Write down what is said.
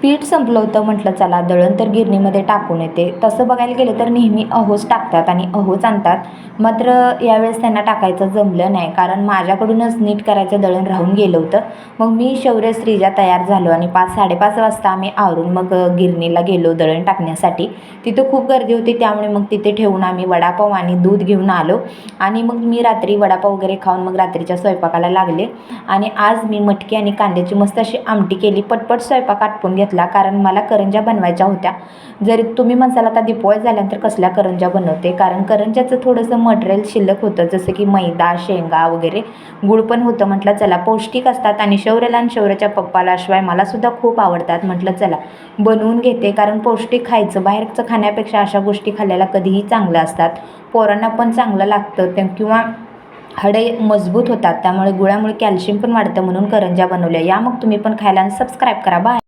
पीठ संपलं होतं, म्हटलं चला दळण तर गिरणीमध्ये टाकून येते. तसं बघायला गेलं तर नेहमी अहोच टाकतात आणि अहोच आणतात. मात्र यावेळेस त्यांना टाकायचं जमलं नाही, कारण माझ्याकडूनच नीट करायचं दळण राहून गेलं होतं. मग मी शौर्य श्रीजा तयार झालो आणि 5-5:30 वाजता आम्ही आवरून मग गिरणीला गेलो दळण टाकण्यासाठी. तिथं खूप गर्दी होती, त्यामुळे मग तिथे ठेवून आम्ही वडापाव आणि दूध घेऊन आलो आणि मग मी रात्री वडापाव वगैरे खाऊन मग रात्रीच्या स्वयंपाकाला लागले. आणि आज मी मटकी आणि कांद्याची मस्त अशी आमटी केली. पटपट स्वयंपाक आटपून घेतला, कारण मला करंज्या बनवायच्या होत्या. जरी तुम्ही म्हणसाल आता दिपवळ झाल्यानंतर कसल्या करंज्या बनवते, कारण करंज्याचं थोडंसं मटेरियल शिल्लक होतं, जसं की मैदा, शेंगा वगैरे. गुळ पण होतं. म्हटलं चला पौष्टिक असतात आणि शौर्याला आणि शौर्याच्या पप्पाला शिवाय मलासुद्धा खूप आवडतात. म्हटलं चला बनवून घेते, कारण पौष्टिक खायचं, बाहेरचं खाण्यापेक्षा अशा गोष्टी खाल्ल्याला कधीही चांगलं असतात. पोरांना पण चांगलं लागतं ते, किंवा हाडे मजबूत होतात. त्यामुळे गुळामुळे कॅल्शियम पण वाढतं, म्हणून करंज्या बनवल्या. या मग तुम्ही पण खायला आणि सबस्क्राईब करा. बाय.